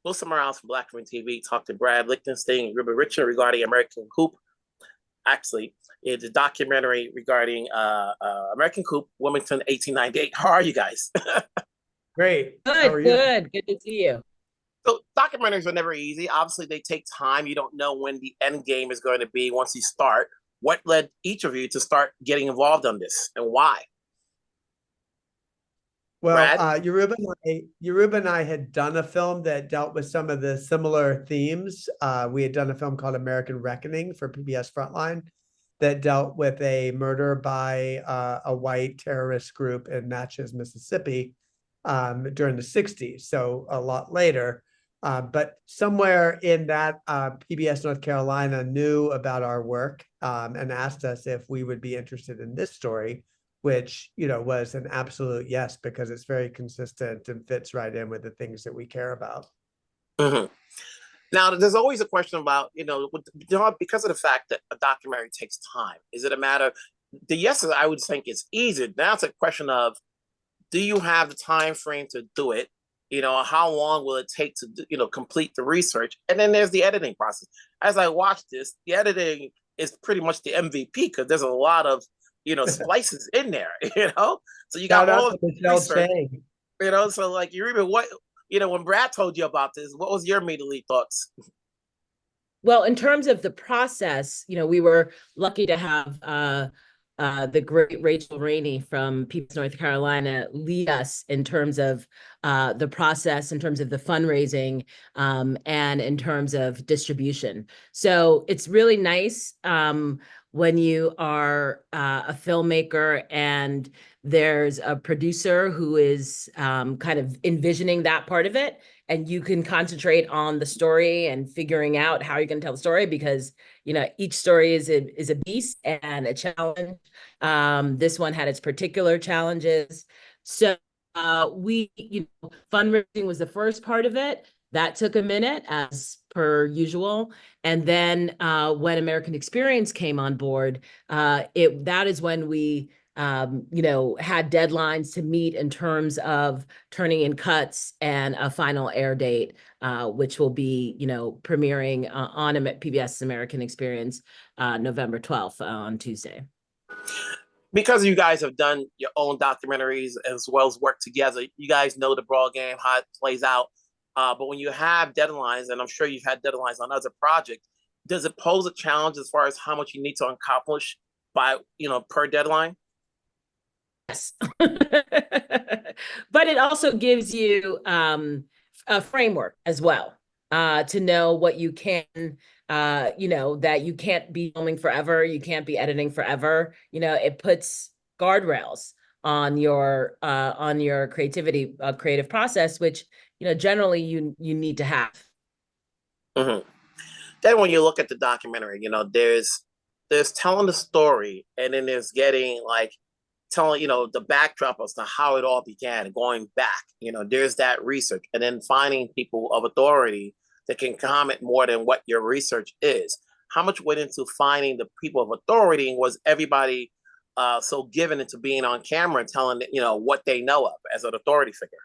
Wilson Morales from Black Room TV talked to Brad Lichtenstein and Yoruba Richen regarding American Coup. Actually, it's a documentary regarding American Coup, Wilmington, 1898. How are you guys? Great. How are Good, you? good. Good to see you. So documentaries are never easy. Obviously, they take time. You don't know when the end game is going to be once you start. What led each of you to start getting involved on this, and why? Well, Brad? Yoruba and I had done a film that dealt with some of the similar themes. We had done a film called American Reckoning for PBS Frontline that dealt with a murder by a white terrorist group in Natchez, Mississippi, during the 60s, so a lot later. But somewhere in that, PBS North Carolina knew about our work and asked us if we would be interested in this story, which, was an absolute yes, because it's very consistent and fits right in with the things that we care about. Mm-hmm. Now, there's always a question about, because of the fact that a documentary takes time. Is it a matter? The yes, I would think it's easy. Now it's a question of, do you have the time frame to do it? How long will it take to, complete the research? And then there's the editing process. As I watch this, the editing is pretty much the MVP because there's a lot of, splices in there, So you got Shout out all to of the Michelle research, Chang. So like you remember what, when Brad told you about this, what was your immediate thoughts? Well, in terms of the process, we were lucky to have the great Rachel Raney from PBS North Carolina lead us in terms of the process, in terms of the fundraising, and in terms of distribution. So it's really nice when you are a filmmaker and there's a producer who is kind of envisioning that part of it, and you can concentrate on the story and figuring out how you're going to tell the story, because each story is a beast and a challenge. This one had its particular challenges. So fundraising was the first part of it. That took a minute, as per usual. And then when American Experience came on board, that is when we had deadlines to meet in terms of turning in cuts and a final air date, which will be, premiering on PBS American Experience November 12th on Tuesday. Because you guys have done your own documentaries as well as work together, you guys know the broad game, how it plays out. But when you have deadlines, and I'm sure you've had deadlines on other projects, does it pose a challenge as far as how much you need to accomplish by, per deadline? Yes. But it also gives you a framework as well, to know what you can, that you can't be filming forever, you can't be editing forever. It puts guardrails on your creative process, which generally you need to have. Mm-hmm. Then when you look at the documentary, there's telling the story, and then there's getting like telling, the backdrop as to how it all began, going back. There's that research, and then finding people of authority that can comment more than what your research is. How much went into finding the people of authority, and was everybody so given into being on camera and telling, what they know of as an authority figure?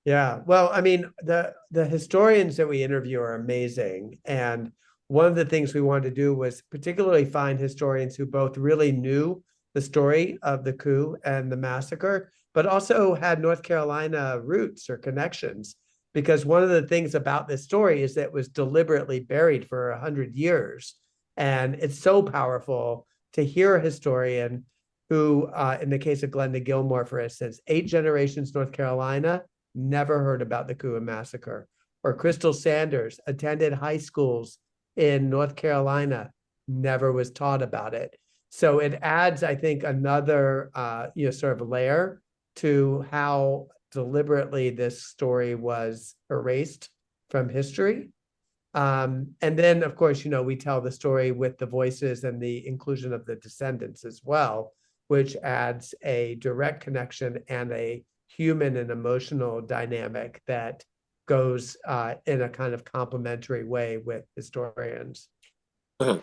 Yeah, well, I mean, the historians that we interview are amazing. And one of the things we wanted to do was particularly find historians who both really knew the story of the coup and the massacre, but also had North Carolina roots or connections. Because one of the things about this story is that it was deliberately buried for 100 years. And it's so powerful to hear a historian who, in the case of Glenda Gilmore, for instance, 8 generations North Carolina, never heard about the coup and massacre. Or Crystal Sanders attended high schools in North Carolina, never was taught about it. So it adds, I think, another sort of layer to how deliberately this story was erased from history. And then, of course, we tell the story with the voices and the inclusion of the descendants as well, which adds a direct connection and a human and emotional dynamic that goes in a kind of complementary way with historians. Mm-hmm.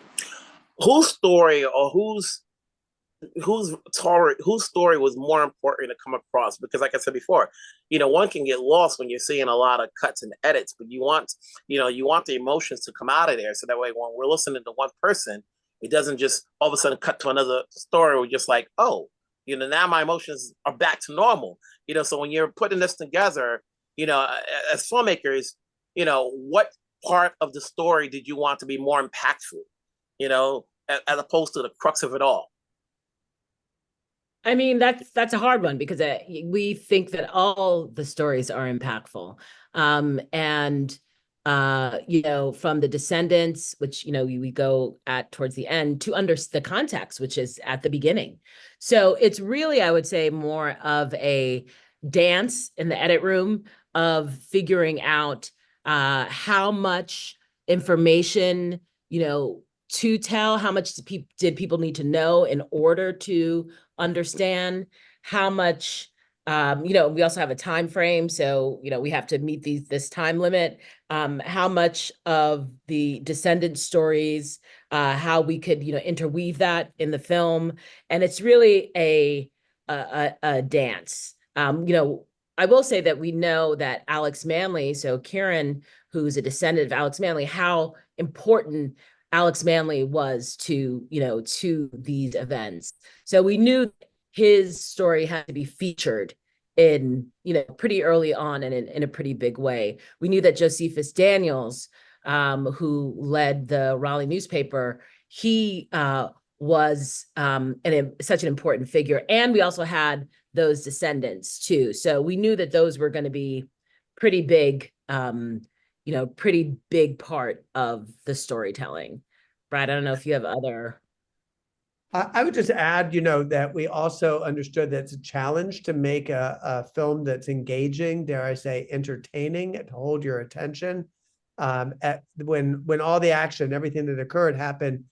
Whose story or whose whose story was more important to come across, because like I said before, one can get lost when you're seeing a lot of cuts and edits, but you want the emotions to come out of there, so that way when we're listening to one person, it doesn't just all of a sudden cut to another story. We're just like, oh, now my emotions are back to normal. So when you're putting this together, as filmmakers, what part of the story did you want to be more impactful, as opposed to the crux of it all? I mean, that's a hard one because we think that all the stories are impactful. And from the descendants, which we go at towards the end, to under the context, which is at the beginning. So it's really, I would say, more of a dance in the edit room of figuring out how much information, to tell, how much did people need to know in order to understand, how much we also have a time frame, so we have to meet this time limit, how much of the descendant stories, how we could interweave that in the film. And it's really a dance. I will say that we know that Alex Manly, so Kieran, who's a descendant of Alex Manly, how important Alex Manly was to these events. So we knew his story had to be featured in pretty early on and in a pretty big way. We knew that Josephus Daniels, who led the Raleigh newspaper, he was such an important figure. And we also had those descendants too. So we knew that those were going to be pretty big, pretty big part of the storytelling. Brad, I don't know if you have other. I would just add, that we also understood that it's a challenge to make a film that's engaging, dare I say, entertaining, to hold your attention. When all the action, everything that occurred happened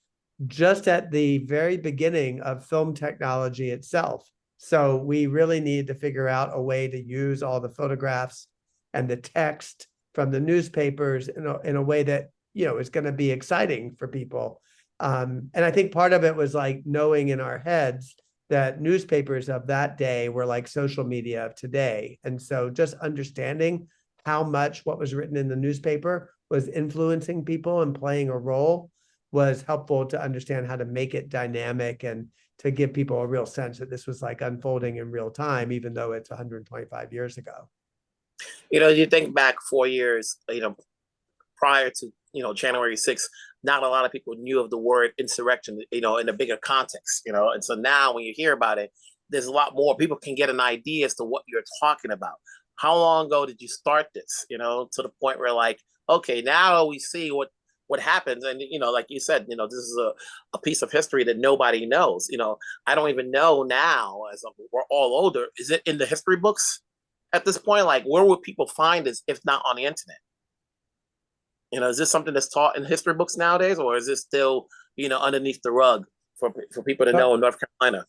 just at the very beginning of film technology itself. So we really needed to figure out a way to use all the photographs and the text from the newspapers in a way that, is going to be exciting for people. And I think part of it was like knowing in our heads that newspapers of that day were like social media of today. And so just understanding how much what was written in the newspaper was influencing people and playing a role was helpful to understand how to make it dynamic and to give people a real sense that this was like unfolding in real time, even though it's 125 years ago. You think back 4 years, prior to, January 6th, not a lot of people knew of the word insurrection, in a bigger context, and so now when you hear about it, there's a lot more people can get an idea as to what you're talking about. How long ago did you start this, to the point where like, okay, now we see what happens. And, like you said, this is a piece of history that nobody knows. I don't even know now, as we're all older, is it in the history books at this point? Like, where would people find this if not on the internet? Is this something that's taught in history books nowadays, or is this still, underneath the rug for people to know in North Carolina?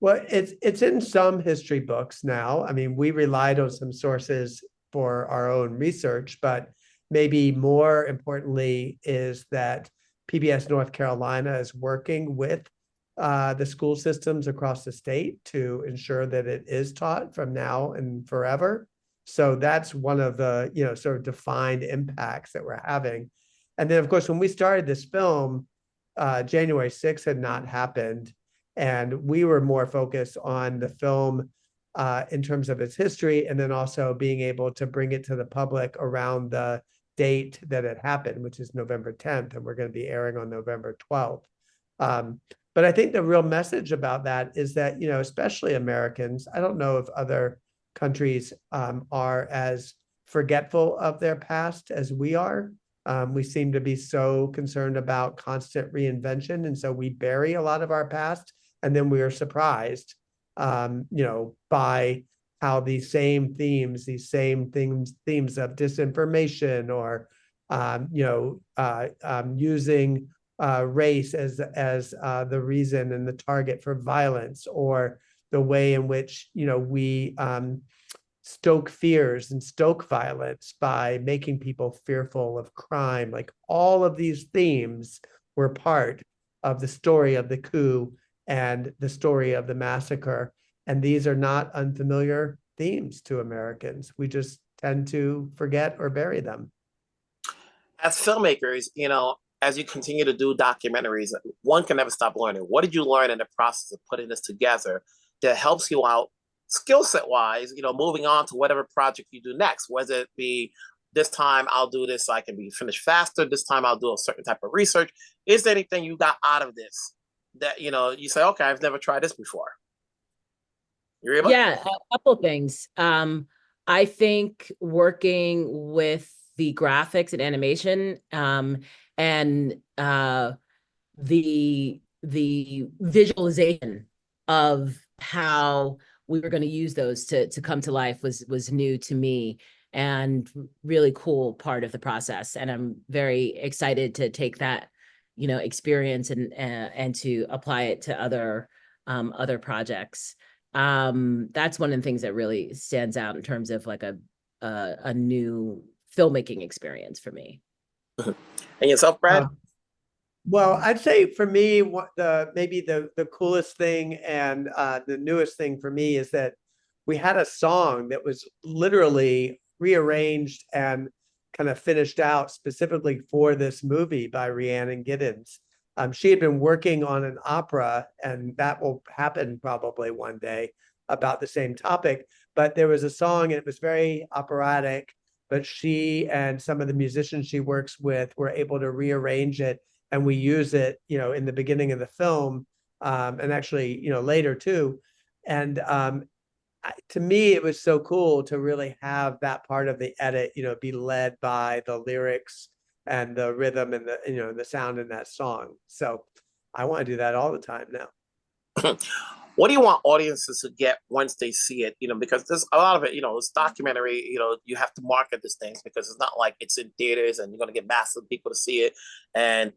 Well, it's in some history books now. I mean, we relied on some sources for our own research, but maybe more importantly is that PBS North Carolina is working with the school systems across the state to ensure that it is taught from now and forever. So that's one of the, sort of defined impacts that we're having. And then, of course, when we started this film, January 6th had not happened. And we were more focused on the film in terms of its history, and then also being able to bring it to the public around the date that it happened, which is November 10th, and we're going to be airing on November 12th. But I think the real message about that is that, especially Americans, I don't know if other countries are as forgetful of their past as we are. We seem to be so concerned about constant reinvention, and so we bury a lot of our past, and then we are surprised, by how these same themes of disinformation or, using race as the reason and the target for violence, or the way in which, we stoke fears and stoke violence by making people fearful of crime. Like all of these themes were part of the story of the coup and the story of the massacre. And these are not unfamiliar themes to Americans. We just tend to forget or bury them. As filmmakers, as you continue to do documentaries, one can never stop learning. What did you learn in the process of putting this together that helps you out skill set wise, moving on to whatever project you do next, whether it be this time I'll do this so I can be finished faster. This time I'll do a certain type of research. Is there anything you got out of this that, you say, okay, I've never tried this before? You able? Yeah, a couple things. I think working with the graphics and animation, and the visualization of how we were going to use those to come to life was new to me and really cool part of the process. And I'm very excited to take that, experience and to apply it to other projects. That's one of the things that really stands out in terms of like a new filmmaking experience for me. And yourself, Brad? Well, I'd say for me, what maybe the coolest thing and the newest thing for me is that we had a song that was literally rearranged and kind of finished out specifically for this movie by Rhiannon Giddens. She had been working on an opera, and that will happen probably one day about the same topic. But there was a song, and it was very operatic. But she and some of the musicians she works with were able to rearrange it, and we use it, in the beginning of the film, and actually, later too. And to me, it was so cool to really have that part of the edit, be led by the lyrics and the rhythm and the sound in that song. So I want to do that all the time now. What do you want audiences to get once they see it? Because there's a lot of it, it's documentary, you have to market these things because it's not like it's in theaters and you're going to get massive people to see it. And,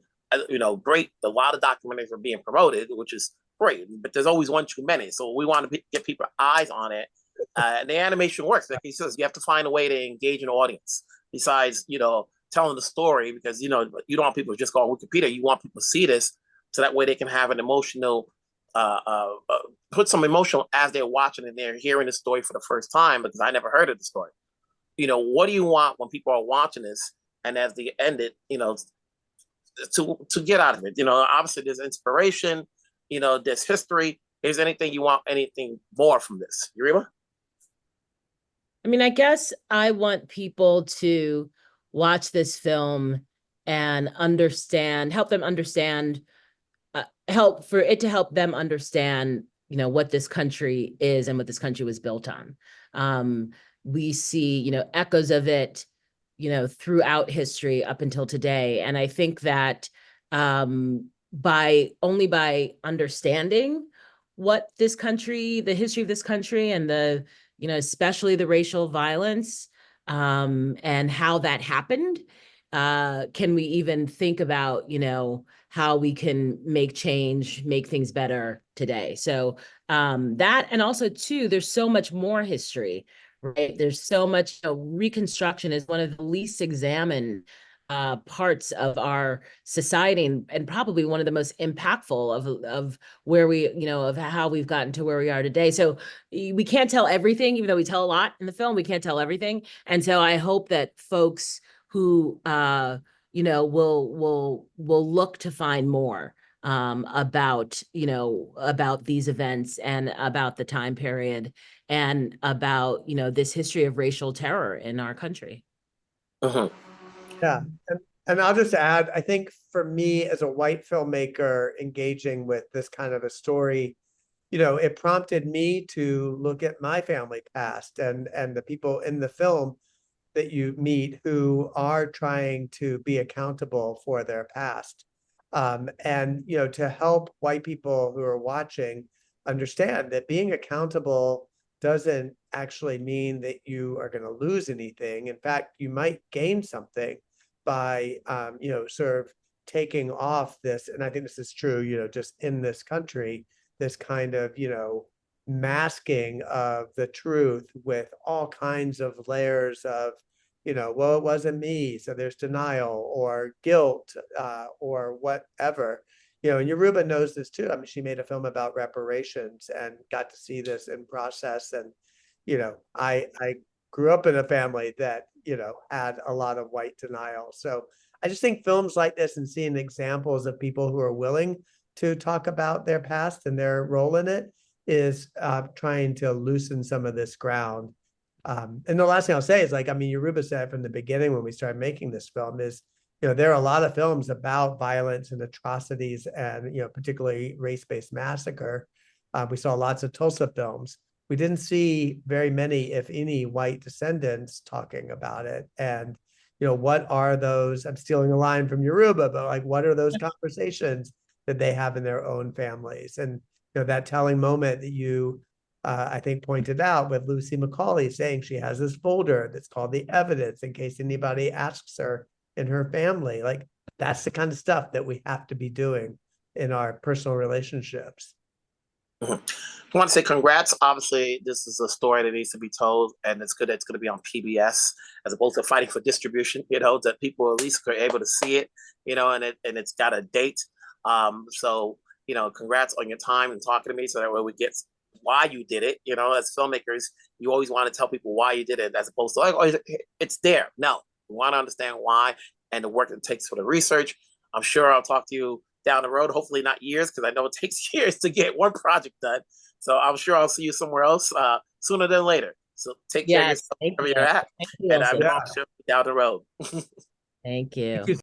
great. A lot of documentaries are being promoted, which is great, but there's always one too many. So we want to get people eyes on it. And the animation works. Like he says, you have to find a way to engage an audience besides, telling the story, because, you don't want people to just go on Wikipedia. You want people to see this so that way they can have an emotional, put some emotion as they're watching and they're hearing the story for the first time, because I never heard of the story. What do you want when people are watching this and as they end it, to get out of it? Obviously there's inspiration, there's history. Is anything you want, anything more from this? Yoruba? I mean, I guess I want people to watch this film and help them understand, help them understand, what this country is and what this country was built on. We see, echoes of it, throughout history up until today. And I think that by understanding what this country, the history of this country and especially the racial violence, and how that happened, can we even think about, how we can make change, make things better today. So that, and also too, there's so much more history, right? There's so much, Reconstruction is one of the least examined parts of our society, and probably one of the most impactful of where we, of how we've gotten to where we are today. So we can't tell everything, even though we tell a lot in the film, we can't tell everything. And so I hope that folks who, will look to find more about these events and about the time period and about, this history of racial terror in our country. Uh-huh. Yeah. And I'll just add, I think for me as a white filmmaker engaging with this kind of a story, it prompted me to look at my family past and the people in the film that you meet who are trying to be accountable for their past. And, to help white people who are watching understand that being accountable doesn't actually mean that you are going to lose anything. In fact, you might gain something by, sort of taking off this. And I think this is true, just in this country, this kind of, masking of the truth with all kinds of layers of, well, it wasn't me. So there's denial or guilt, or whatever. and Yoruba knows this too. I mean, she made a film about reparations and got to see this in process. And, I grew up in a family that, had a lot of white denial. So I just think films like this and seeing examples of people who are willing to talk about their past and their role in it is trying to loosen some of this ground. And the last thing I'll say is, like, I mean, Yoruba said from the beginning when we started making this film is, there are a lot of films about violence and atrocities and, particularly race-based massacre. We saw lots of Tulsa films. We didn't see very many, if any, white descendants talking about it. And, what are those, I'm stealing a line from Yoruba, but like, what are those conversations that they have in their own families? And, that telling moment that you, I think, pointed out with Lucy Macaulay saying she has this folder that's called the evidence in case anybody asks her in her family. Like, that's the kind of stuff that we have to be doing in our personal relationships. I want to say congrats. Obviously, this is a story that needs to be told, and it's good that it's going to be on PBS as opposed to fighting for distribution, that people at least are able to see it, and it's got a date. So, congrats on your time and talking to me so that way we get why you did it. As filmmakers, you always want to tell people why you did it as opposed to, like, oh, it's there. No, we want to understand why and the work it takes for the research. I'm sure I'll talk to you down the road, hopefully not years, because I know it takes years to get one project done. So I'm sure I'll see you somewhere else sooner than later. So take care of yourself wherever you're at. Thank you, And I Wilson. will show you down the road. Thank you. Thank you